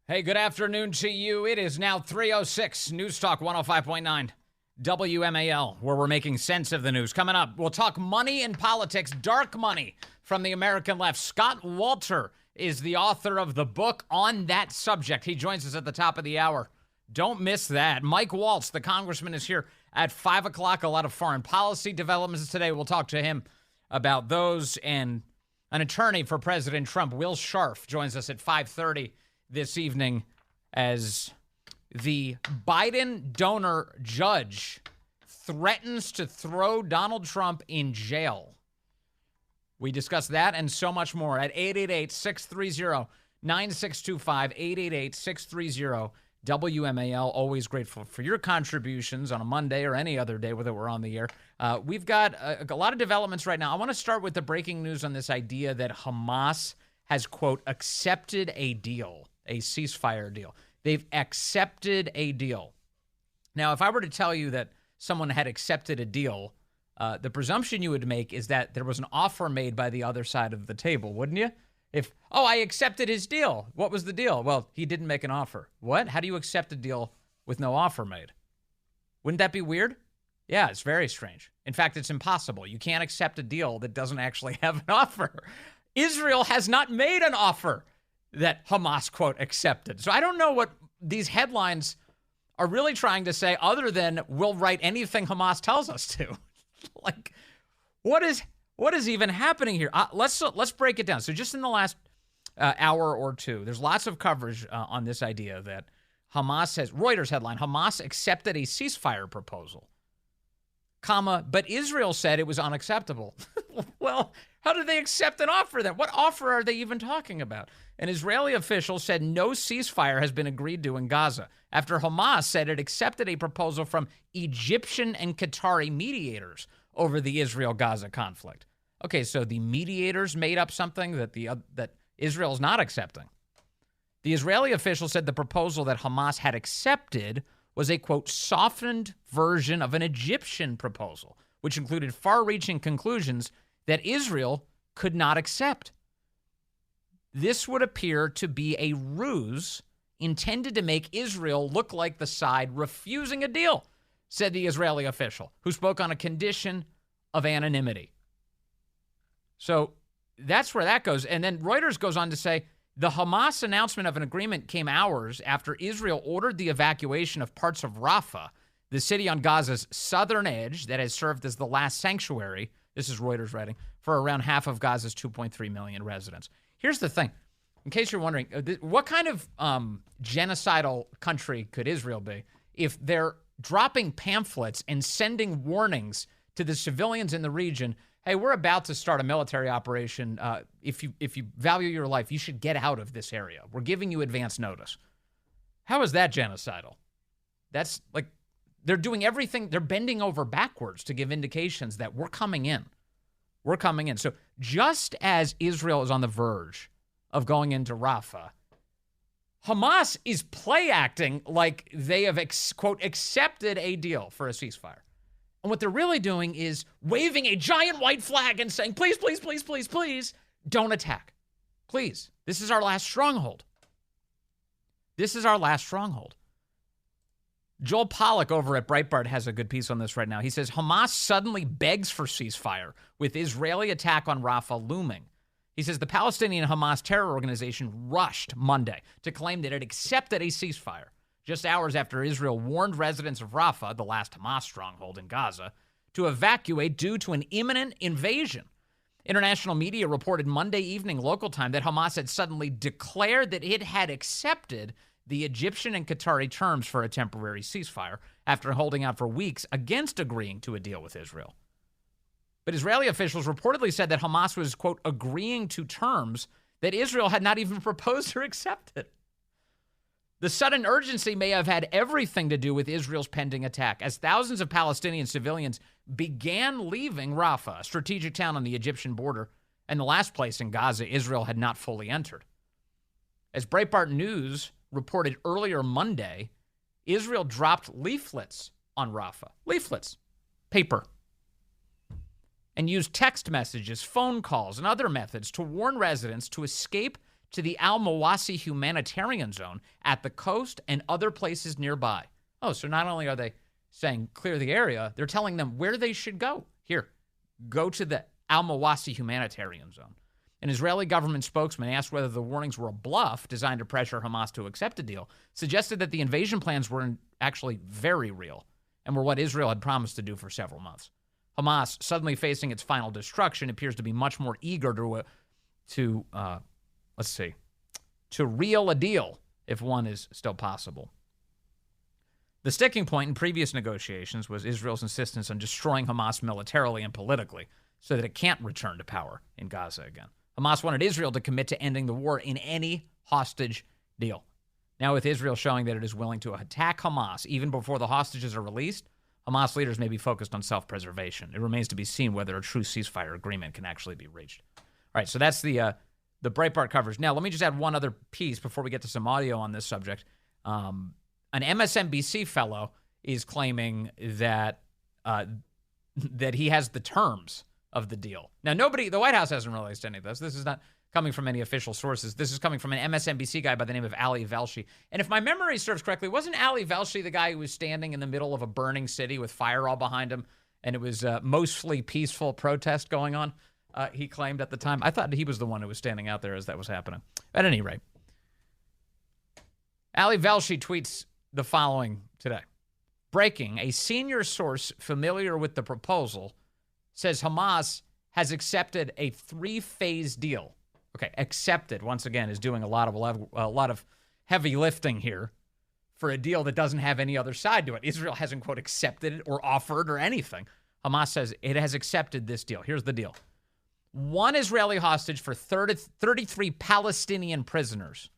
Hey, good afternoon to you. It is now 3:06, News Talk 105.9 WMAL, where we're making sense of the news. Coming up, we'll talk money and politics, dark money from the American left. Scott Walter is the author of the book on that subject. He joins us at the top of the hour. Don't miss that. Mike Waltz, the congressman, is here at 5 o'clock. A lot of foreign policy developments today. We'll talk to him about those. And an attorney for President Trump, Will Scharf, joins us at 5:30 this evening as the Biden donor judge threatens to throw Donald Trump in jail. We discuss that and so much more at 888-630-9625, 888-630-WMAL. Always grateful for your contributions on a Monday or any other day, whether we're on the air. We've got a lot of developments right now. I want to start with the breaking news on this idea that Hamas has, quote, accepted a deal. A ceasefire deal. They've accepted a deal. Now, if I were to tell you that someone had accepted a deal, the presumption you would make is that there was an offer made by the other side of the table, wouldn't you? I accepted his deal. What was the deal? Well, he didn't make an offer. What? How do you accept a deal with no offer made? Wouldn't that be weird? Yeah, it's very strange. In fact, it's impossible. You can't accept a deal that doesn't actually have an offer. Israel has not made an offer that Hamas, quote, accepted. So I don't know what these headlines are really trying to say other than we'll write anything Hamas tells us to. Like, what is even happening here? Let's break it down. So just in the last hour or two, there's lots of coverage on this idea that Hamas has, Reuters headline, Hamas accepted a ceasefire proposal, but Israel said it was unacceptable. Well, how did they accept an offer then? What offer are they even talking about? An Israeli official said no ceasefire has been agreed to in Gaza after Hamas said it accepted a proposal from Egyptian and Qatari mediators over the Israel-Gaza conflict. Okay, so the mediators made up something that Israel's not accepting. The Israeli official said the proposal that Hamas had accepted was a, quote, softened version of an Egyptian proposal, which included far-reaching conclusions that Israel could not accept. This would appear to be a ruse intended to make Israel look like the side refusing a deal, said the Israeli official, who spoke on a condition of anonymity. So that's where that goes. And then Reuters goes on to say, the Hamas announcement of an agreement came hours after Israel ordered the evacuation of parts of Rafah, the city on Gaza's southern edge that has served as the last sanctuary, this is Reuters writing, for around half of Gaza's 2.3 million residents. Here's the thing. In case you're wondering, what kind of genocidal country could Israel be if they're dropping pamphlets and sending warnings to the civilians in the region, hey, we're about to start a military operation. If you value your life, you should get out of this area. We're giving you advance notice. How is that genocidal? That's like they're doing everything. They're bending over backwards to give indications that we're coming in. We're coming in. So just as Israel is on the verge of going into Rafah, Hamas is play acting like they have, quote, accepted a deal for a ceasefire. And what they're really doing is waving a giant white flag and saying, please, please, please, please, please, don't attack. Please. This is our last stronghold. This is our last stronghold. Joel Pollack over at Breitbart has a good piece on this right now. He says, Hamas suddenly begs for ceasefire with Israeli attack on Rafah looming. He says the Palestinian Hamas terror organization rushed Monday to claim that it accepted a ceasefire, just hours after Israel warned residents of Rafah, the last Hamas stronghold in Gaza, to evacuate due to an imminent invasion. International media reported Monday evening local time that Hamas had suddenly declared that it had accepted the Egyptian and Qatari terms for a temporary ceasefire after holding out for weeks against agreeing to a deal with Israel. But Israeli officials reportedly said that Hamas was, quote, agreeing to terms that Israel had not even proposed or accepted. The sudden urgency may have had everything to do with Israel's pending attack, as thousands of Palestinian civilians began leaving Rafah, a strategic town on the Egyptian border, and the last place in Gaza Israel had not fully entered. As Breitbart News reported earlier Monday, Israel dropped leaflets on Rafah. Leaflets. Paper. And used text messages, phone calls, and other methods to warn residents to escape to the Al-Mawasi humanitarian zone at the coast and other places nearby. Oh, so not only are they saying clear the area, they're telling them where they should go. Here, go to the Al-Mawasi humanitarian zone. An Israeli government spokesman asked whether the warnings were a bluff designed to pressure Hamas to accept a deal, suggested that the invasion plans were actually very real and were what Israel had promised to do for several months. Hamas, suddenly facing its final destruction, appears to be much more eager to reel a deal, if one is still possible. The sticking point in previous negotiations was Israel's insistence on destroying Hamas militarily and politically so that it can't return to power in Gaza again. Hamas wanted Israel to commit to ending the war in any hostage deal. Now, with Israel showing that it is willing to attack Hamas even before the hostages are released, Hamas leaders may be focused on self-preservation. It remains to be seen whether a true ceasefire agreement can actually be reached. All right, so that's the Breitbart coverage. Now, let me just add one other piece before we get to some audio on this subject. An MSNBC fellow is claiming that that he has the terms of the deal. Now, the White House hasn't released any of this. This is not coming from any official sources. This is coming from an MSNBC guy by the name of Ali Velshi. And if my memory serves correctly, wasn't Ali Velshi the guy who was standing in the middle of a burning city with fire all behind him, and it was mostly peaceful protest going on? He claimed at the time. I thought he was the one who was standing out there as that was happening. At any rate, Ali Velshi tweets the following today. Breaking, a senior source familiar with the proposal says Hamas has accepted a 3-phase deal. Okay, accepted, once again, is doing a lot of heavy lifting here for a deal that doesn't have any other side to it. Israel hasn't, quote, accepted it or offered or anything. Hamas says it has accepted this deal. Here's the deal. 1 Israeli hostage for 33 Palestinian prisoners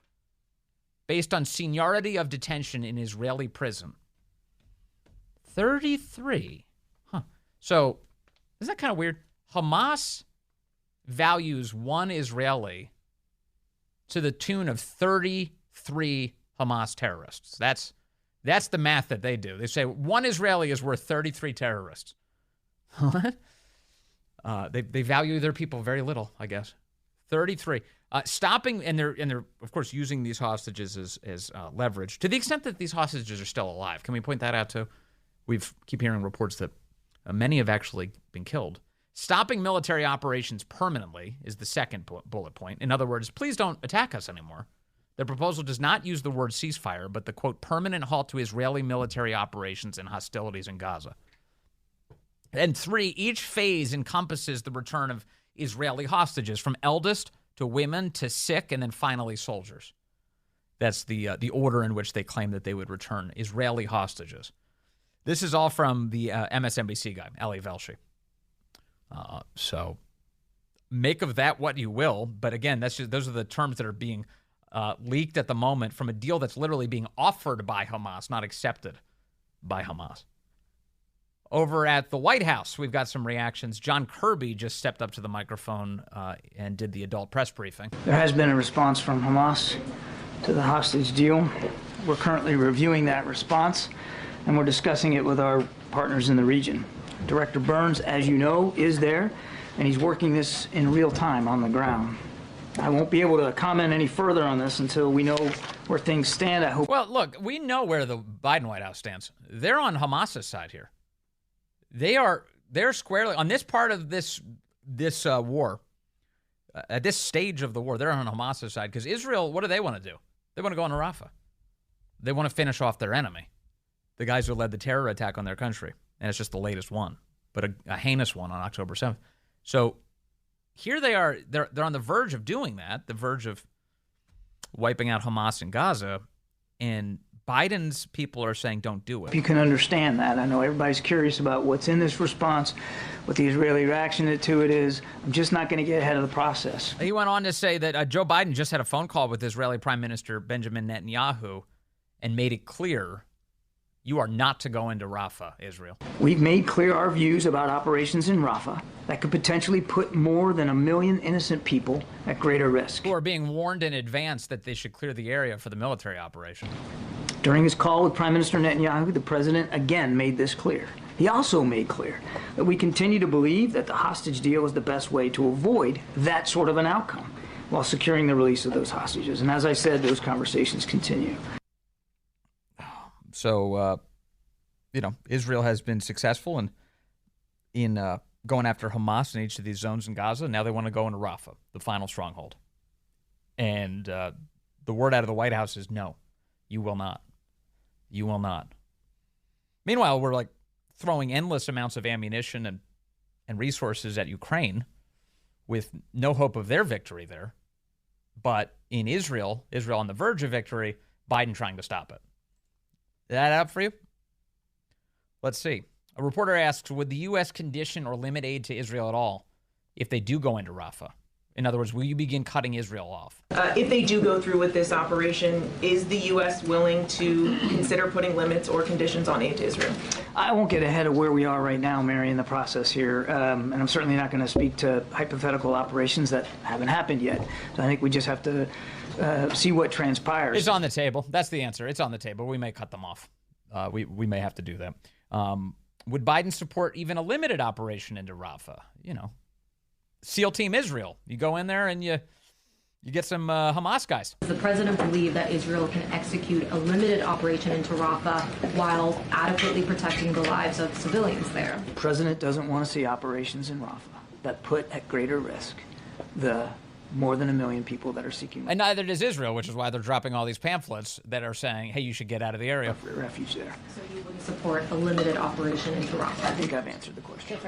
based on seniority of detention in Israeli prison. 33. Huh. So, isn't that kind of weird? Hamas values 1 Israeli to the tune of 33 Hamas terrorists. That's the math that they do. They say 1 Israeli is worth 33 terrorists. What? They value their people very little, I guess. 33. Stopping, and they're of course using these hostages as leverage to the extent that these hostages are still alive. Can we point that out too? We keep hearing reports that many have actually been killed. Stopping military operations permanently is the second bullet point. In other words, please don't attack us anymore. The proposal does not use the word ceasefire, but the, quote, permanent halt to Israeli military operations and hostilities in Gaza. And 3, each phase encompasses the return of Israeli hostages, from eldest to women to sick, and then finally soldiers. That's the order in which they claim that they would return Israeli hostages. This is all from the MSNBC guy, Ali Velshi. So make of that what you will. But again, those are the terms that are being leaked at the moment from a deal that's literally being offered by Hamas, not accepted by Hamas. Over at the White House, we've got some reactions. John Kirby just stepped up to the microphone and did the adult press briefing. There has been a response from Hamas to the hostage deal. We're currently reviewing that response, and we're discussing it with our partners in the region. Director Burns, as you know, is there, and he's working this in real time on the ground. I won't be able to comment any further on this until we know where things stand. I hope. Well, look, we know where the Biden White House stands. They're on Hamas's side here. They're squarely on this part of this war. At this stage of the war, they're on Hamas's side because Israel. What do they want to do? They want to go into Rafah. They want to finish off their enemy, the guys who led the terror attack on their country, and it's just the latest one, but a heinous one on October 7th. So here they are. They're on the verge of doing that, the verge of wiping out Hamas in Gaza, and Biden's people are saying, don't do it. You can understand that. I know everybody's curious about what's in this response, what the Israeli reaction to it is. I'm just not going to get ahead of the process. He went on to say that Joe Biden just had a phone call with Israeli Prime Minister Benjamin Netanyahu and made it clear you are not to go into Rafah, Israel. We've made clear our views about operations in Rafah that could potentially put more than 1 million innocent people at greater risk. Who are being warned in advance that they should clear the area for the military operation. During his call with Prime Minister Netanyahu, the president again made this clear. He also made clear that we continue to believe that the hostage deal is the best way to avoid that sort of an outcome. while securing the release of those hostages. And as I said, those conversations continue. So, Israel has been successful in going after Hamas in each of these zones in Gaza. Now they want to go into Rafah, the final stronghold. And the word out of the White House is no, you will not. You will not. Meanwhile, we're like throwing endless amounts of ammunition and resources at Ukraine with no hope of their victory there. But in Israel on the verge of victory, Biden trying to stop it. Is that up for you? Let's see. A reporter asks, would the U.S. condition or limit aid to Israel at all if they do go into Rafah? In other words, will you begin cutting Israel off? If they do go through with this operation, is the U.S. willing to consider putting limits or conditions on aid to Israel? I won't get ahead of where we are right now, Mary, in the process here. And I'm certainly not going to speak to hypothetical operations that haven't happened yet. So I think we just have to see what transpires. It's on the table. That's the answer. It's on the table. We may cut them off. We may have to do that. Would Biden support even a limited operation into Rafah? SEAL Team Israel. You go in there and you get some Hamas guys. Does the president believe that Israel can execute a limited operation into Rafah while adequately protecting the lives of civilians there? The president doesn't want to see operations in Rafah that put at greater risk the more than 1 million people that are seeking. And neither does Israel, which is why they're dropping all these pamphlets that are saying, hey, you should get out of the area. Refuge there. So you wouldn't support a limited operation into Rafah? I think I've answered the question.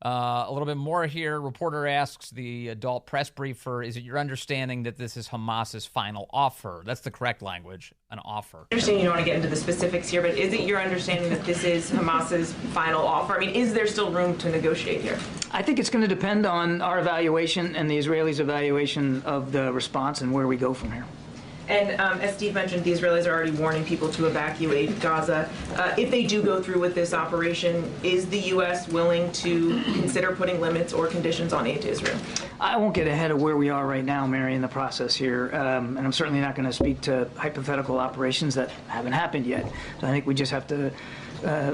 A little bit more here. Reporter asks the adult press briefer, is it your understanding that this is Hamas's final offer? That's the correct language, an offer. I understand you don't want to get into the specifics here, but is it your understanding that this is Hamas's final offer? I mean, is there still room to negotiate here? I think it's going to depend on our evaluation and the Israelis' evaluation of the response and where we go from here. And as Steve mentioned, the Israelis are already warning people to evacuate Gaza. If they do go through with this operation, is the U.S. willing to consider putting limits or conditions on aid to Israel? I won't get ahead of where we are right now, Mary, in the process here. And I'm certainly not going to speak to hypothetical operations that haven't happened yet. So I think we just have to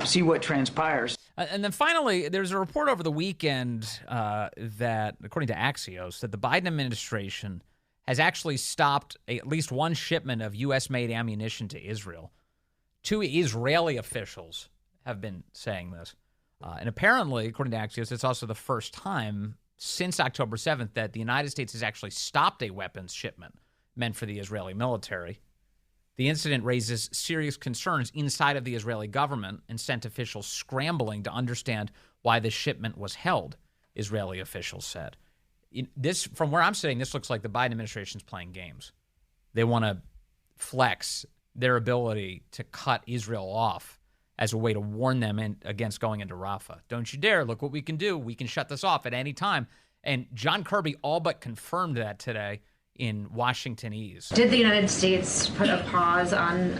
see what transpires. And then finally, there's a report over the weekend that, according to Axios, that the Biden administration has actually stopped at least one shipment of U.S.-made ammunition to Israel. 2 Israeli officials have been saying this. And apparently, according to Axios, it's also the first time since October 7th that the United States has actually stopped a weapons shipment meant for the Israeli military. The incident raises serious concerns inside of the Israeli government and sent officials scrambling to understand why the shipment was held, Israeli officials said. This, from where I'm sitting, this looks like the Biden administration is playing games. They want to flex their ability to cut Israel off as a way to warn them against going into Rafah. Don't you dare. Look what we can do. We can shut this off at any time. And John Kirby all but confirmed that today in Washington Ease. Did the United States put a pause on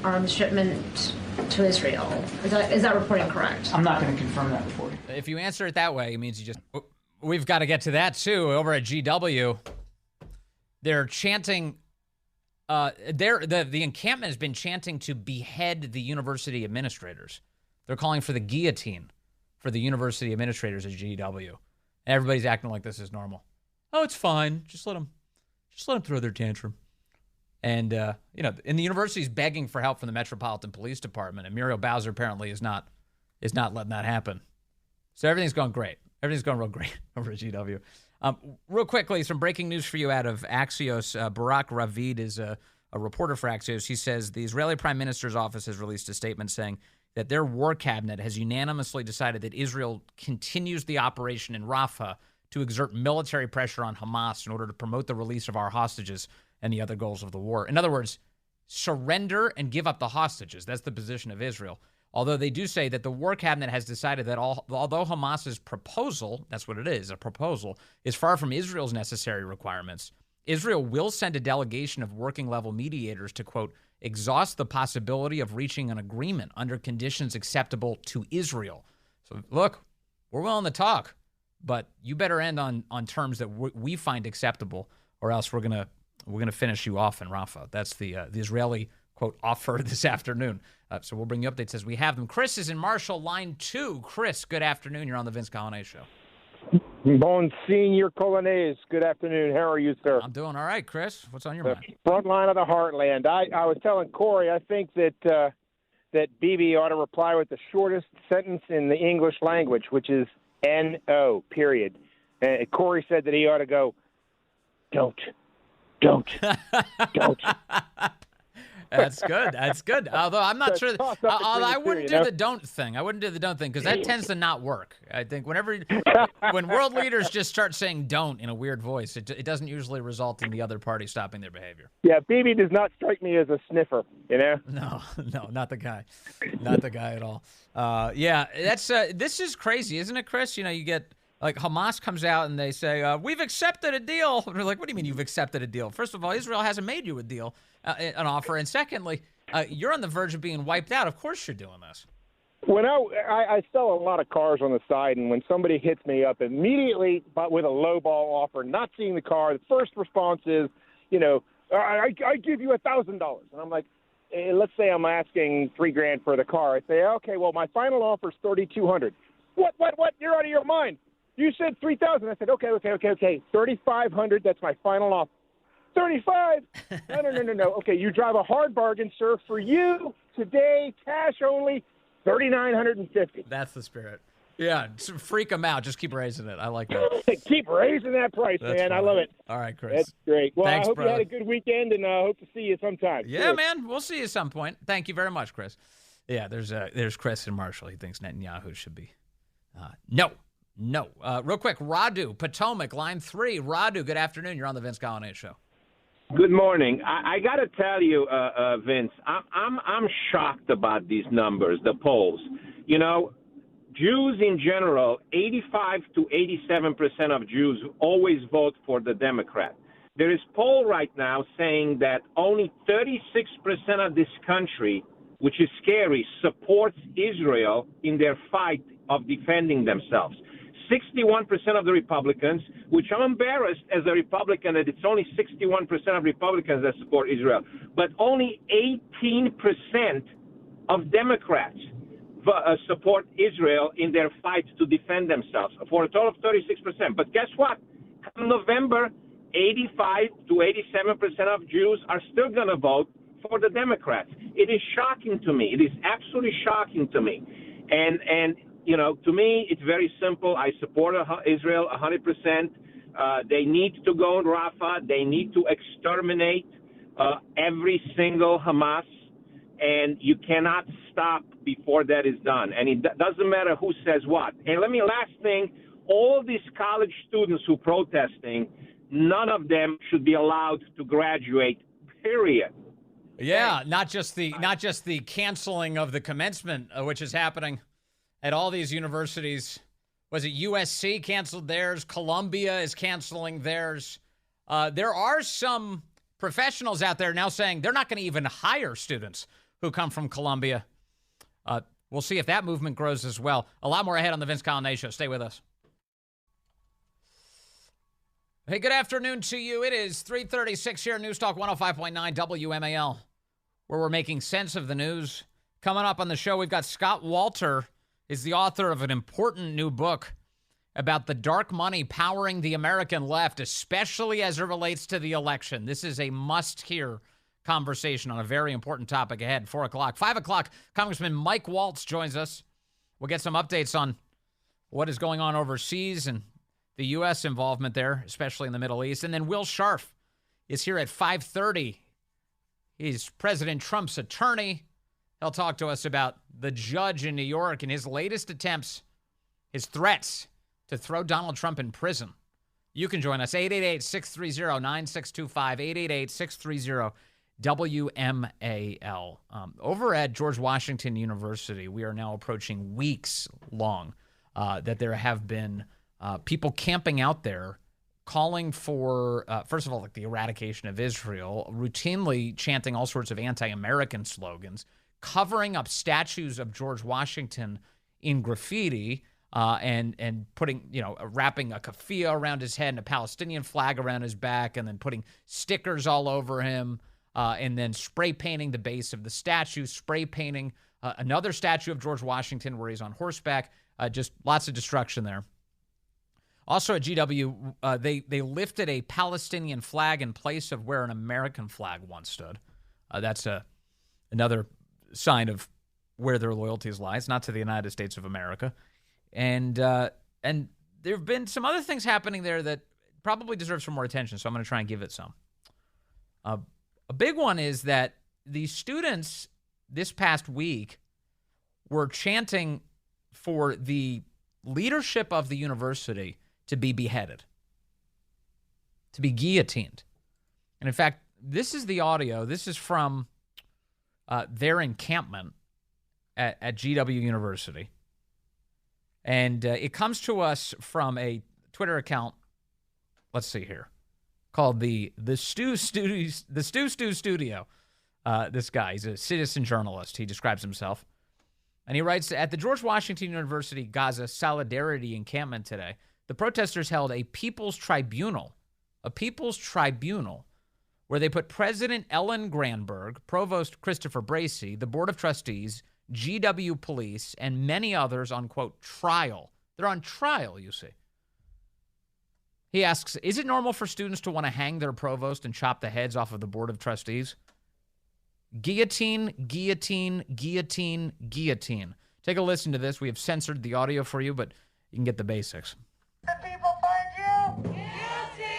arms shipment to Israel? Is that reporting correct? I'm not going to confirm that reporting. If you answer it that way, it means you just... We've got to get to that, too. Over at GW, they're chanting... the encampment has been chanting to behead the university administrators. They're calling for the guillotine for the university administrators at GW. And everybody's acting like this is normal. Oh, it's fine. Just let them throw their tantrum. And, and the university's begging for help from the Metropolitan Police Department, and Muriel Bowser apparently is not letting that happen. So everything's going great. Everything's going real great over at GW. Real quickly, some breaking news for you out of Axios. Barak Ravid is a reporter for Axios. He says the Israeli Prime Minister's office has released a statement saying that their war cabinet has unanimously decided that Israel continues the operation in Rafah to exert military pressure on Hamas in order to promote the release of our hostages and the other goals of the war. In other words, surrender and give up the hostages. That's the position of Israel. Although they do say that the war cabinet has decided that although Hamas's proposal, that's what it is, a proposal, is far from Israel's necessary requirements, Israel will send a delegation of working-level mediators to, quote, exhaust the possibility of reaching an agreement under conditions acceptable to Israel. So, look, we're willing to talk, but you better end on terms that we find acceptable, or else we're gonna finish you off in Rafah. That's the Israeli, quote, offer this afternoon. So we'll bring you updates as we have them. Chris is in Marshall, line 2. Chris, good afternoon. You're on the Vince Coglianese Show. Monsignor Coglianese. Good afternoon. How are you, sir? I'm doing all right, Chris. What's on your mind? Front line of the heartland. I was telling Corey, I think that Bibi ought to reply with the shortest sentence in the English language, which is N-O, period. And Corey said that he ought to go, don't. That's good. That's good. Although I'm not sure. I wouldn't do the don't thing. I wouldn't do the don't thing because that tends to not work. I think when world leaders just start saying don't in a weird voice, it doesn't usually result in the other party stopping their behavior. Yeah, Bibi does not strike me as a sniffer, you know? No, not the guy. Not the guy at all. Yeah, this is crazy, isn't it, Chris? You know, you get like Hamas comes out and they say, we've accepted a deal. And we're like, what do you mean you've accepted a deal? First of all, Israel hasn't made you a deal, an offer. And secondly, you're on the verge of being wiped out. Of course you're doing this. When I sell a lot of cars on the side, and when somebody hits me up immediately but with a lowball offer, not seeing the car, the first response is, you know, I give you $1,000. And I'm like, let's say I'm asking $3,000 for the car. I say, okay, well, my final offer is $3,200. What? You're out of your mind. You said $3,000. I said, okay. $3,500. That's my final offer. $35. No. Okay, you drive a hard bargain, sir. For you today, cash only, $3,950. That's the spirit. Yeah, freak them out. Just keep raising it. I like that. Keep raising that price, man. Fine. I love it. All right, Chris. That's great. Well, Thanks, I hope brother. you had a good weekend, and I hope to see you sometime. Yeah, Cheers. man. We'll see you at some point. Thank you very much, Chris. Yeah, there's Chris and Marshall. He thinks Netanyahu should be. No. Real quick, Radu, Potomac, line 3. Radu, good afternoon. You're on the Vince Coglianese Show. Good morning. I got to tell you, Vince, I'm shocked about these numbers, the polls. You know, Jews in general, 85 to 87% of Jews always vote for the Democrat. There is a poll right now saying that only 36% of this country, which is scary, supports Israel in their fight of defending themselves. 61% of the Republicans, which I'm embarrassed as a Republican that it's only 61% of Republicans that support Israel, but only 18% of Democrats support Israel in their fight to defend themselves, for a total of 36%. But guess what? In November, 85 to 87% of Jews are still going to vote for the Democrats. It is shocking to me. It is absolutely shocking to me. And you know, to me, it's very simple. I support Israel 100%. They need to go in Rafah. They need to exterminate every single Hamas. And you cannot stop before that is done. And it doesn't matter who says what. And last thing, all these college students who are protesting, none of them should be allowed to graduate, period. Yeah, not just the canceling of the commencement, which is happening at all these universities. Was it USC canceled theirs? Columbia is canceling theirs. There are some professionals out there now saying they're not going to even hire students who come from Columbia. We'll see if that movement grows as well. A lot more ahead on the Vince Coglianese Show. Stay with us. Hey, good afternoon to you. It is 3:36 here, News Talk 105.9 WMAL, where we're making sense of the news. Coming up on the show, we've got Scott Walter, is the author of an important new book about the dark money powering the American left, especially as it relates to the election. This is a must-hear conversation on a very important topic ahead. 4 o'clock. 5 o'clock, Congressman Mike Waltz joins us. We'll get some updates on what is going on overseas and the U.S. involvement there, especially in the Middle East. And then Will Scharf is here at 5:30. He's President Trump's attorney. He'll talk to us about the judge in New York and his latest attempts, his threats to throw Donald Trump in prison. You can join us, 888-630-9625, 888-630-WMAL. Over at George Washington University, we are now approaching weeks long that there have been people camping out there calling for, first of all, like the eradication of Israel, routinely chanting all sorts of anti-American slogans, covering up statues of George Washington in graffiti, and putting, wrapping a keffiyeh around his head and a Palestinian flag around his back, and then putting stickers all over him, and then spray painting the base of the statue, spray painting another statue of George Washington where he's on horseback, just lots of destruction there. Also at GW, they lifted a Palestinian flag in place of where an American flag once stood. That's another sign of where their loyalties lies, not to the United States of America. And there have been some other things happening there that probably deserve some more attention, so I'm going to try and give it some. A big one is that the students this past week were chanting for the leadership of the university to be beheaded, to be guillotined. And in fact, this is the audio. This is from their encampment at GW University. And it comes to us from a Twitter account, let's see here, called the Stu Studio. This guy, he's a citizen journalist. He describes himself. And he writes, at the George Washington University Gaza Solidarity Encampment today, the protesters held a people's tribunal, where they put President Ellen Granberg, Provost Christopher Bracey, the Board of Trustees, GW Police, and many others on, quote, trial. They're on trial, you see. He asks, is it normal for students to want to hang their provost and chop the heads off of the Board of Trustees? Guillotine, guillotine, guillotine, guillotine. Take a listen to this. We have censored the audio for you, but you can get the basics. The people find you guilty.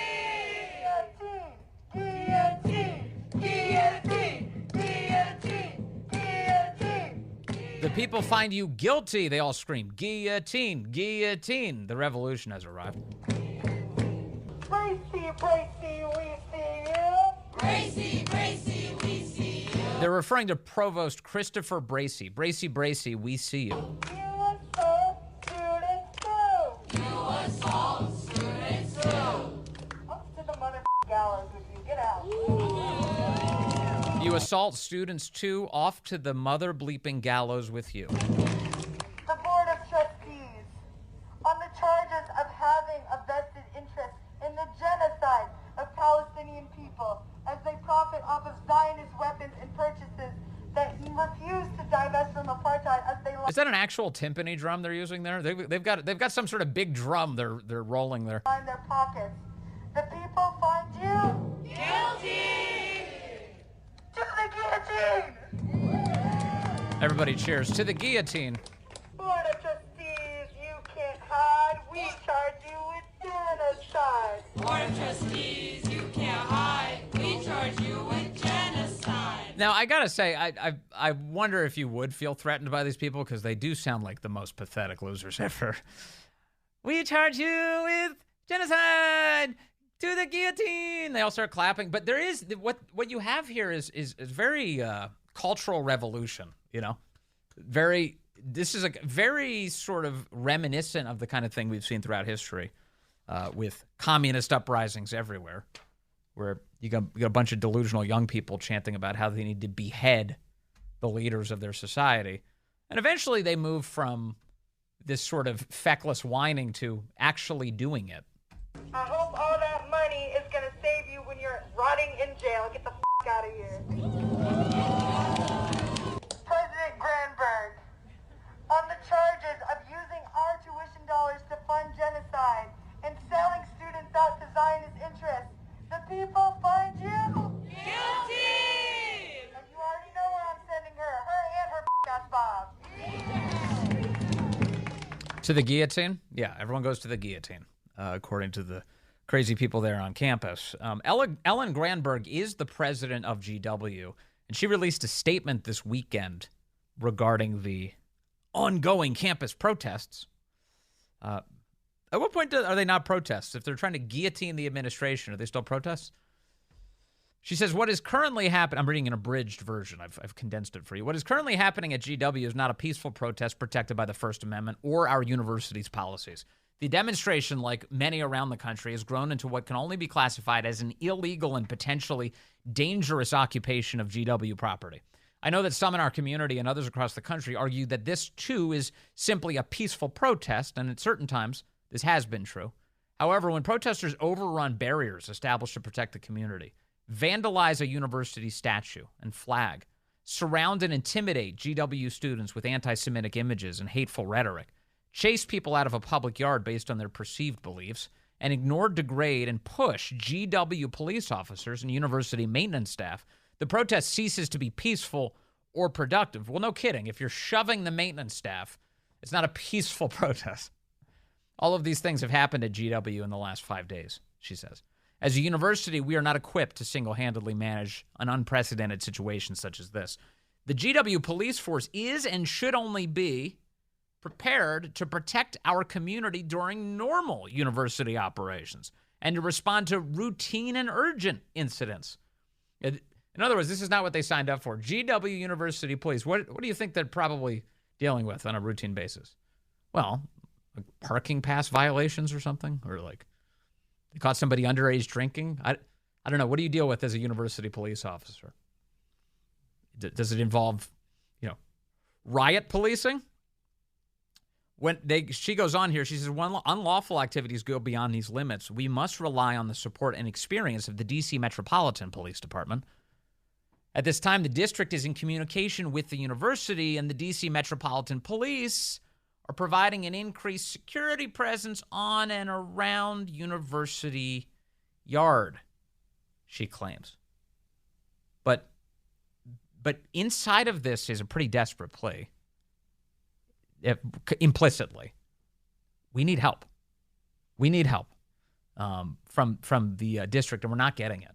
Guillotine, guillotine, guillotine, guillotine. The people find you guilty. They all scream, guillotine, guillotine. The revolution has arrived. Bracey, Bracey, we see you. Bracey, Bracey, we see you. They're referring to Provost Christopher Bracey. Bracey, Bracey, we see you. You assault students too. You assault students too. Up to the mother gallows with you. Get out. You assault students too. Off to the mother bleeping gallows with you. The Board of Trustees, on the charges of having a vested interest in the genocide of Palestinian people as they profit off of Zionist weapons and purchases that refuse to divest from apartheid as they Is that an actual timpani drum they're using there? They've got some sort of big drum they're rolling there. line their pockets. The people find you Guilty. to the guillotine. Everybody cheers to the guillotine. Board of Trustees, you can't hide. We charge you with genocide. Board of Trustees, you can't hide. We charge you with genocide. Now, I gotta say, I wonder if you would feel threatened by these people, because they do sound like the most pathetic losers ever. We charge you with genocide to the guillotine. They all start clapping. But there is, what you have here is very cultural revolution, you know? This is a very sort of reminiscent of the kind of thing we've seen throughout history with communist uprisings everywhere, where you got a bunch of delusional young people chanting about how they need to behead the leaders of their society. And eventually they move from this sort of feckless whining to actually doing it. I hope all that money is going to save you when you're rotting in jail. Get the out of here. President Granberg, on the charges of using our tuition dollars to fund genocide and selling students out to Zionist interests, the people find you Guilty. and you already know where I'm sending her and her ass Bob. To the guillotine? Yeah, everyone goes to the guillotine, according to the crazy people there on campus. Ellen Granberg is the president of GW, and she released a statement this weekend regarding the ongoing campus protests. At what point are they not protests? If they're trying to guillotine the administration, are they still protests? She says, what is currently happening, I'm reading an abridged version, I've condensed it for you. What is currently happening at GW is not a peaceful protest protected by the First Amendment or our university's policies. The demonstration, like many around the country, has grown into what can only be classified as an illegal and potentially dangerous occupation of GW property. I know that some in our community and others across the country argue that this, too, is simply a peaceful protest, and at certain times, this has been true. However, when protesters overrun barriers established to protect the community, vandalize a university statue and flag, surround and intimidate GW students with anti-Semitic images and hateful rhetoric, chase people out of a public yard based on their perceived beliefs, and ignore, degrade, and push GW police officers and university maintenance staff, the protest ceases to be peaceful or productive. Well, no kidding. If you're shoving the maintenance staff, it's not a peaceful protest. All of these things have happened at GW in the last 5 days, she says. As a university, we are not equipped to single-handedly manage an unprecedented situation such as this. The GW police force is and should only be prepared to protect our community during normal university operations and to respond to routine and urgent incidents. In other words, this is not what they signed up for. GW University Police, what do you think they're probably dealing with on a routine basis? Well, like parking pass violations or something? Or like they caught somebody underage drinking? I don't know. What do you deal with as a university police officer? Does it involve, riot policing? She goes on here, she says, when unlawful activities go beyond these limits, we must rely on the support and experience of the D.C. Metropolitan Police Department. At this time, the district is in communication with the university, and the D.C. Metropolitan Police are providing an increased security presence on and around University Yard, she claims. But inside of this is a pretty desperate plea. Implicitly, we need help. We need help from the district, and we're not getting it.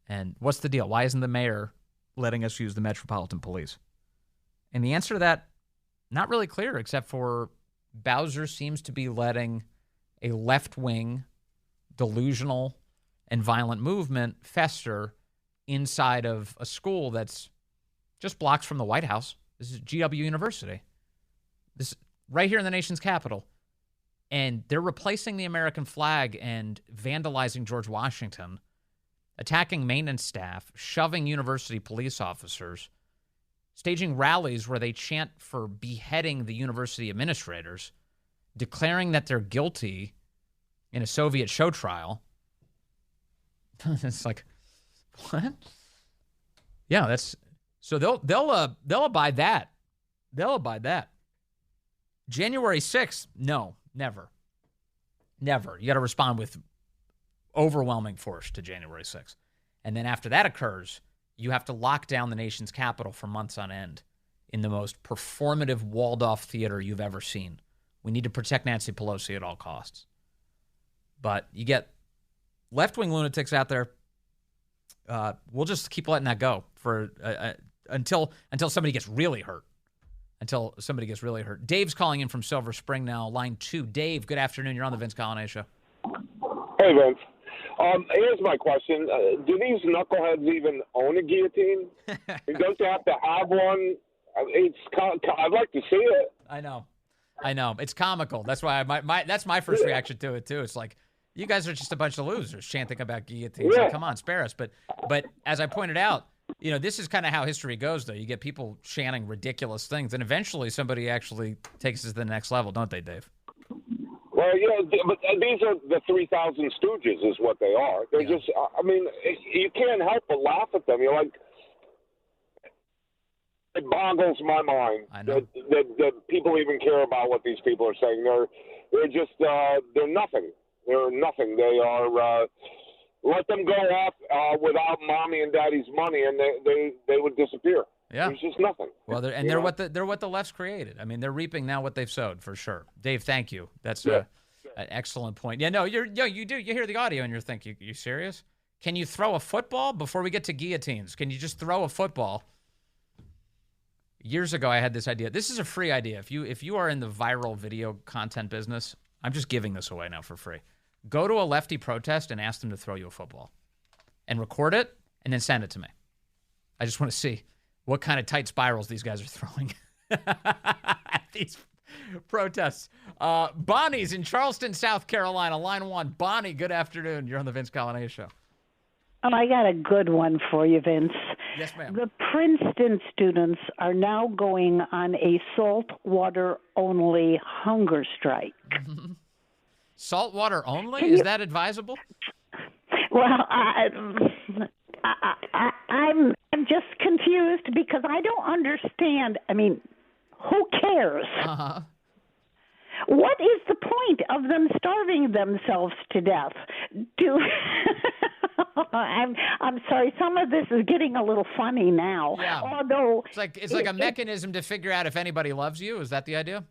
And what's the deal? Why isn't the mayor letting us use the Metropolitan Police? And the answer to that, not really clear, except for Bowser seems to be letting a left-wing, delusional, and violent movement fester inside of a school that's just blocks from the White House. This is GW University. This right here in the nation's capital. And they're replacing the American flag and vandalizing George Washington, attacking maintenance staff, shoving university police officers, staging rallies where they chant for beheading the university administrators, declaring that they're guilty in a Soviet show trial. It's like, what? Yeah, that's so they'll abide that. They'll abide that. January 6th, no, never. Never. You got to respond with overwhelming force to January 6th. And then after that occurs, you have to lock down the nation's capital for months on end in the most performative walled-off theater you've ever seen. We need to protect Nancy Pelosi at all costs. But you get left-wing lunatics out there. We'll just keep letting that go for until somebody gets really hurt. Until somebody gets really hurt. Dave's calling in from Silver Spring now, line 2. Dave, good afternoon. You're on the Vince Coglianese Show. Hey, Vince. Here's my question. Do these knuckleheads even own a guillotine? Don't they have to have one? I'd like to see it. I know. It's comical. That's why that's my first reaction to it, too. It's like, you guys are just a bunch of losers chanting about guillotines. Yeah. Like, come on, spare us. But as I pointed out, this is kind of how history goes, though. You get people chanting ridiculous things, and eventually somebody actually takes it to the next level, don't they, Dave? Well, yeah, but these are the 3,000 Stooges is what they are. They're just, you can't help but laugh at them. You're like, it boggles my mind that people even care about what these people are saying. They're just, they're nothing. They're nothing. They are... let them go off without mommy and daddy's money, and they would disappear. Yeah, there's just nothing. Well, they're what the left's created. I mean, they're reaping now what they've sowed for sure. Dave, thank you. That's an excellent point. Yeah, no, you hear the audio and you're thinking, you serious? Can you throw a football before we get to guillotines? Can you just throw a football? Years ago, I had this idea. This is a free idea. If you are in the viral video content business, I'm just giving this away now for free. Go to a lefty protest and ask them to throw you a football and record it and then send it to me. I just want to see what kind of tight spirals these guys are throwing at these protests. Bonnie's in Charleston, South Carolina, line 1. Bonnie, good afternoon. You're on the Vince Coglianese Show. Oh, I got a good one for you, Vince. Yes, ma'am. The Princeton students are now going on a saltwater-only hunger strike. Mm-hmm. Saltwater only? Is that advisable? Well, I'm just confused because I don't understand. I mean, who cares? Uh-huh. What is the point of them starving themselves to death? I'm sorry. Some of this is getting a little funny now. Yeah. Although it's like a mechanism to figure out if anybody loves you. Is that the idea?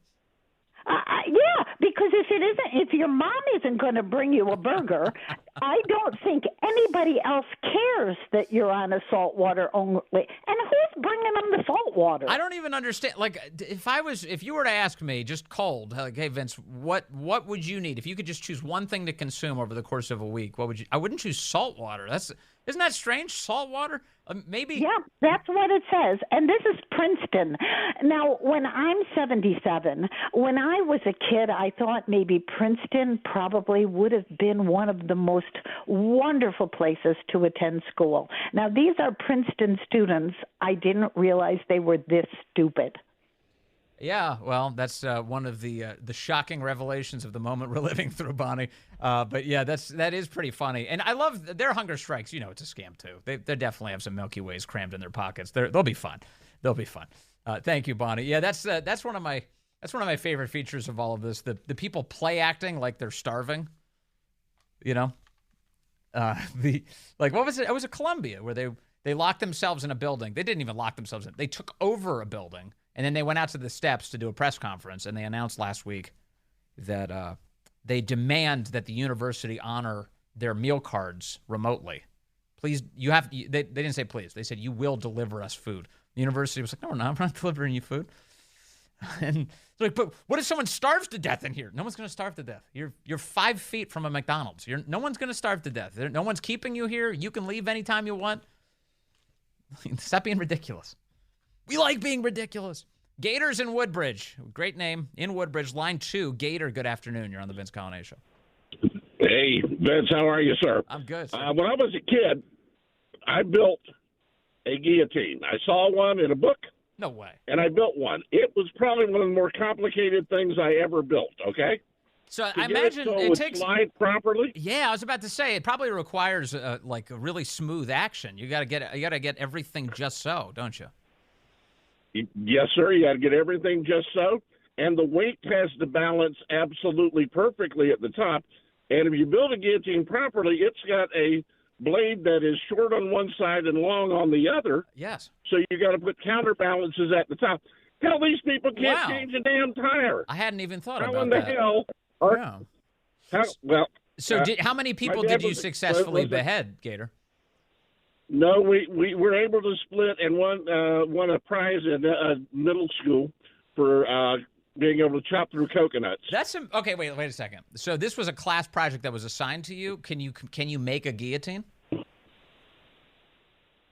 Yeah, because if your mom isn't going to bring you a burger, I don't think anybody else cares that you're on a saltwater only. And who's bringing them the salt water? I don't even understand. Like, if you were to ask me, just cold, like, hey Vince, what would you need if you could just choose one thing to consume over the course of a week? What would you? I wouldn't choose salt water. Isn't that strange? Salt water? Maybe. Yeah, that's what it says. And this is Princeton. Now, when I'm 77, when I was a kid, I thought maybe Princeton probably would have been one of the most wonderful places to attend school. Now, these are Princeton students. I didn't realize they were this stupid. Yeah, well, that's one of the shocking revelations of the moment we're living through, Bonnie. But yeah, that is pretty funny, and I love their hunger strikes. You know, it's a scam too. They definitely have some Milky Ways crammed in their pockets. They'll be fun. They'll be fun. Thank you, Bonnie. Yeah, that's one of my favorite features of all of this. The people play acting like they're starving. You know, what was it? It was a Columbia where they locked themselves in a building. They didn't even lock themselves in. They took over a building. And then they went out to the steps to do a press conference, and they announced last week that they demand that the university honor their meal cards remotely. Please, they didn't say please. They said, you will deliver us food. The university was like, no, we're not delivering you food. And they're like, but what if someone starves to death in here? No one's going to starve to death. You're 5 feet from a McDonald's. No one's going to starve to death. No one's keeping you here. You can leave anytime you want. Stop being ridiculous. We like being ridiculous. Gators in Woodbridge. Great name. In Woodbridge. Line 2. Gator, good afternoon. You're on the Vince Coglianese Show. Hey, Vince, how are you, sir? I'm good, sir. When I was a kid, I built a guillotine. I saw one in a book. No way. And I built one. It was probably one of the more complicated things I ever built, okay? So I imagine it takes slide properly. Yeah, I was about to say it probably requires like a really smooth action. You got to get everything just so, don't you? Yes, sir. You got to get everything just so, and the weight has to balance absolutely perfectly at the top. And if you build a guillotine properly, it's got a blade that is short on one side and long on the other. Yes. So you got to put counterbalances at the top. Hell, these people can't change a damn tire. I hadn't even thought about that. How in the hell? So how many people did you successfully behead, Gator? No, we were able to split and won a prize in middle school for being able to chop through coconuts. Okay. Wait a second. So this was a class project that was assigned to you. Can you make a guillotine?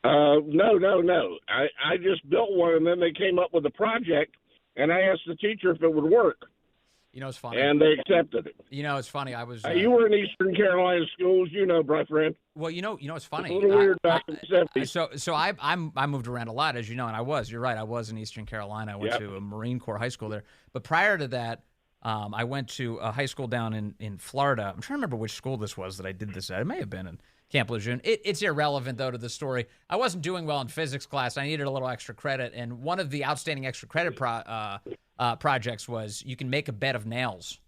No. I just built one, and then they came up with a project, and I asked the teacher if it would work. You know, it's funny. And they accepted it. You know, it's funny. I was. You were in Eastern Carolina schools, you know, my friend. Well, you know, it's funny. It's a little weird back in the 70s. So I moved around a lot, as you know, and I was. You're right. I was in Eastern Carolina. I went to a Marine Corps high school there. But prior to that, I went to a high school down in Florida. I'm trying to remember which school this was that I did this at. It may have been in Camp Lejeune. It's irrelevant, though, to the story. I wasn't doing well in physics class. I needed a little extra credit, and one of the outstanding extra credit projects was you can make a bed of nails.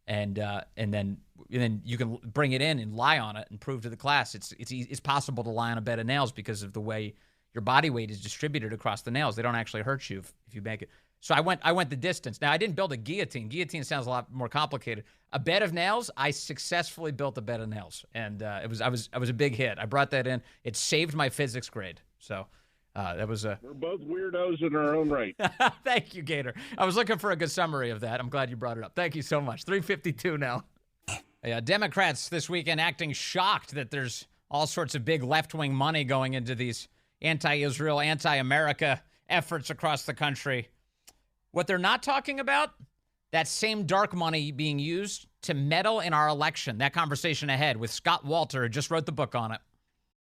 And then you can bring it in and lie on it and prove to the class it's possible to lie on a bed of nails because of the way your body weight is distributed across the nails. They don't actually hurt you if you make it. So I went the distance. Now I didn't build a guillotine. Guillotine sounds a lot more complicated. A bed of nails. I successfully built a bed of nails, and I was a big hit. I brought that in. It saved my physics grade. So. That was We're both weirdos in our own right. Thank you, Gator. I was looking for a good summary of that. I'm glad you brought it up. Thank you so much. 3:52 now. Democrats this weekend acting shocked that there's all sorts of big left-wing money going into these anti-Israel, anti-America efforts across the country. What they're not talking about, that same dark money being used to meddle in our election. That conversation ahead with Scott Walter, who just wrote the book on it.